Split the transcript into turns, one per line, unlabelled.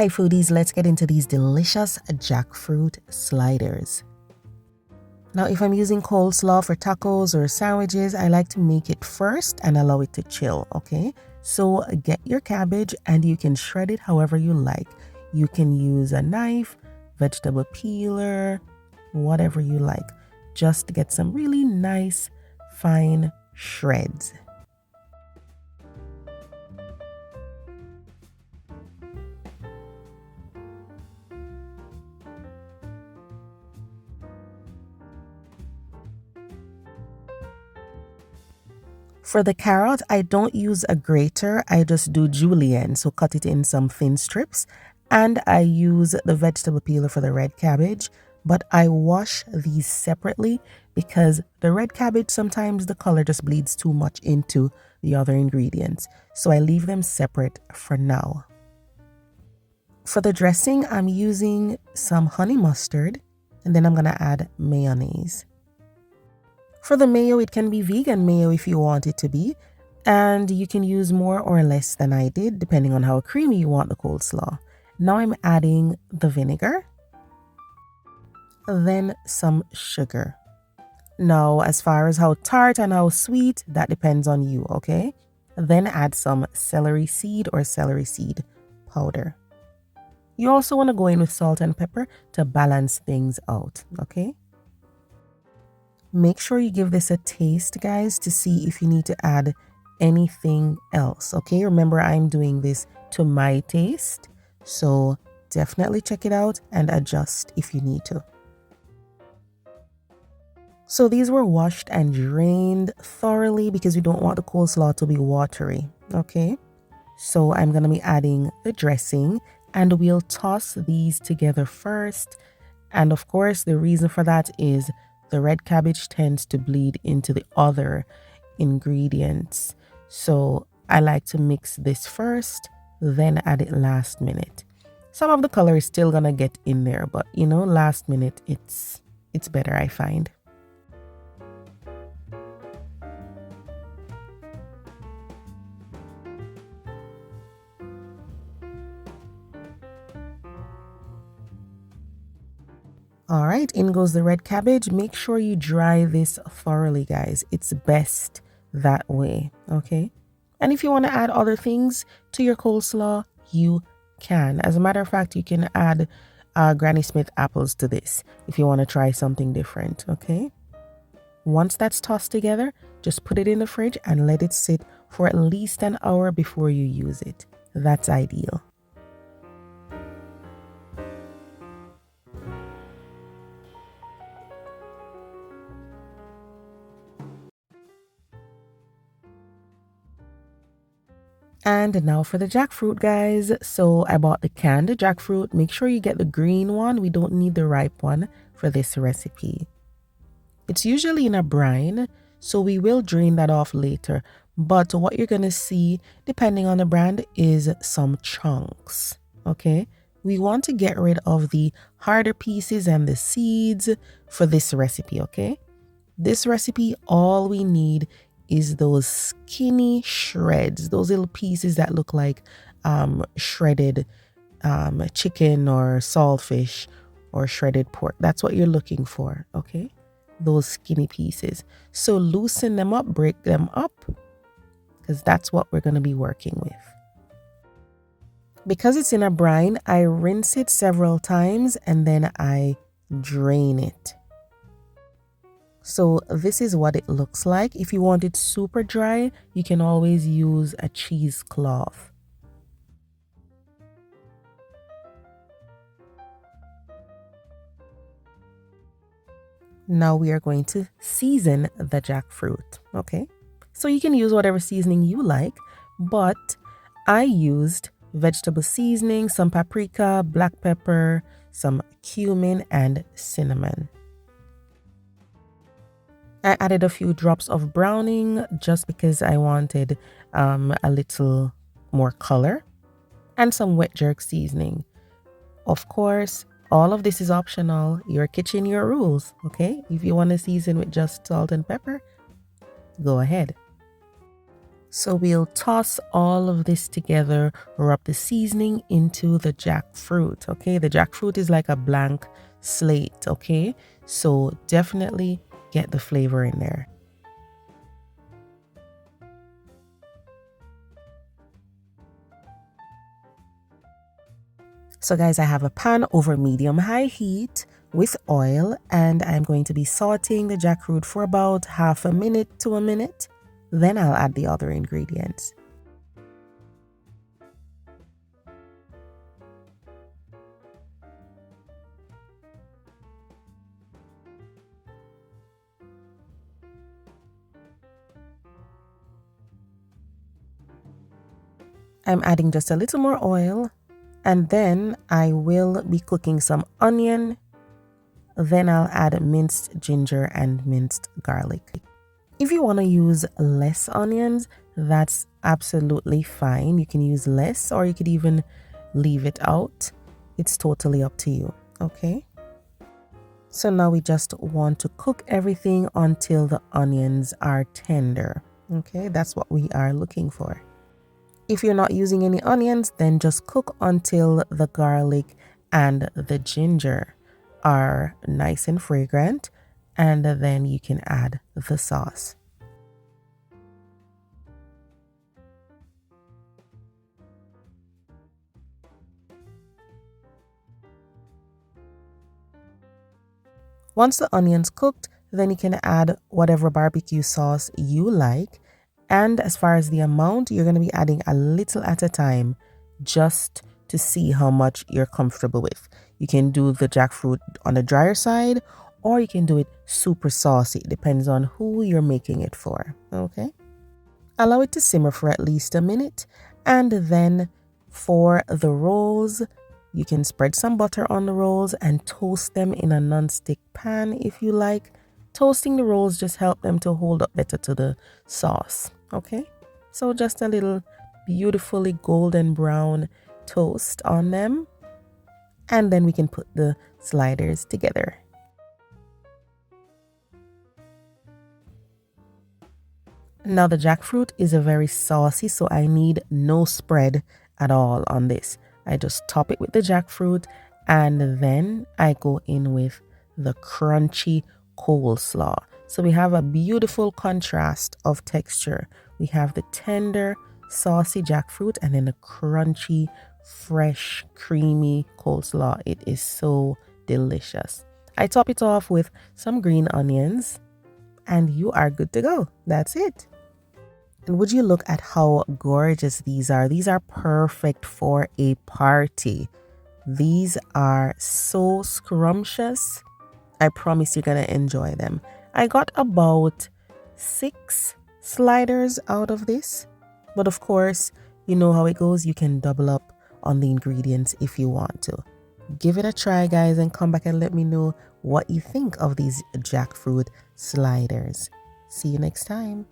Hi foodies, let's get into these delicious jackfruit sliders. Now if I'm using coleslaw for tacos or sandwiches, I like to make it first and allow it to chill, okay? So get your cabbage and you can shred it however you like. You can use a knife, vegetable peeler, whatever you like. Just to get some really nice, fine shreds. For the carrot, I don't use a grater, I just do julienne, so cut it in some thin strips. And I use the vegetable peeler for the red cabbage, but I wash these separately because the red cabbage, sometimes the color just bleeds too much into the other ingredients. So I leave them separate for now. For the dressing, I'm using some honey mustard, and then I'm gonna add mayonnaise. For the mayo, it can be vegan mayo if you want it to be, and you can use more or less than I did, depending on how creamy you want the coleslaw. Now I'm adding the vinegar, then some sugar. Now, as far as how tart and how sweet, that depends on you, okay? Then add some celery seed or celery seed powder. You also want to go in with salt and pepper to balance things out, okay? Make sure you give this a taste, guys, to see if you need to add anything else, okay? Remember, I'm doing this to my taste, so definitely check it out and adjust if you need to. So these were washed and drained thoroughly because we don't want the coleslaw to be watery, okay? So I'm going to be adding the dressing and we'll toss these together first. And of course, the reason for that is the red cabbage tends to bleed into the other ingredients. So I like to mix this first, then add it last minute. Some of the color is still gonna get in there, but you know, last minute it's better, I find. All right, in goes the red cabbage. Make sure you dry this thoroughly, guys. It's best that way, okay? And if you want to add other things to your coleslaw, you can. As a matter of fact, you can add Granny Smith apples to this if you want to try something different, okay? Once that's tossed together, just put it in the fridge and let it sit for at least an hour before you use it. That's ideal. And now for the jackfruit, guys. So I bought the canned jackfruit. Make sure you get the green one. We don't need the ripe one for this recipe. It's usually in a brine, so we will drain that off later. But what you're going to see, depending on the brand, is some chunks, okay? We want to get rid of the harder pieces and the seeds for this recipe, okay? This recipe, all we need is those skinny shreds, those little pieces that look like shredded chicken or saltfish or shredded pork. That's what you're looking for, okay? Those skinny pieces. So loosen them up, break them up, because that's what we're going to be working with. Because it's in a brine, I rinse it several times and then I drain it. So this is what it looks like. If you want it super dry, you can always use a cheesecloth. Now we are going to season the jackfruit, okay? So you can use whatever seasoning you like, but I used vegetable seasoning, some paprika, black pepper, some cumin, and cinnamon. I added a few drops of browning just because I wanted a little more color, and some wet jerk seasoning. Of course, all of this is optional. Your kitchen, your rules, okay? If you want to season with just salt and pepper, go ahead. So we'll toss all of this together, rub the seasoning into the jackfruit, okay? The jackfruit is like a blank slate, okay? So definitely get the flavor in there. So guys, I have a pan over medium-high heat with oil, and I'm going to be sauteing the jackfruit for about half a minute to a minute. Then I'll add the other ingredients. I'm adding just a little more oil, and then I will be cooking some onion. Then I'll add minced ginger and minced garlic. If you want to use less onions, that's absolutely fine. You can use less, or you could even leave it out. It's totally up to you, okay? So now we just want to cook everything until the onions are tender, okay? That's what we are looking for. If you're not using any onions, then just cook until the garlic and the ginger are nice and fragrant, and then you can add the sauce. Once the onions cooked, then you can add whatever barbecue sauce you like. And as far as the amount, you're going to be adding a little at a time just to see how much you're comfortable with. You can do the jackfruit on the drier side, or you can do it super saucy. It depends on who you're making it for, okay? Allow it to simmer for at least a minute, and then for the rolls, you can spread some butter on the rolls and toast them in a non-stick pan if you like. Toasting the rolls just help them to hold up better to the sauce, okay? So just a little beautifully golden brown toast on them, and then we can put the sliders together. Now the jackfruit is a very saucy, so I need no spread at all on this. I just top it with the jackfruit, and then I go in with the crunchy coleslaw. So we have a beautiful contrast of texture. We have the tender, saucy jackfruit, and then the crunchy, fresh, creamy coleslaw. It is so delicious. I top it off with some green onions, and you are good to go. That's it. And would you look at how gorgeous these are? These are perfect for a party. These are so scrumptious. I promise you're going to enjoy them. I got about 6 sliders out of this. But of course, you know how it goes. You can double up on the ingredients if you want to. Give it a try, guys, and come back and let me know what you think of these jackfruit sliders. See you next time.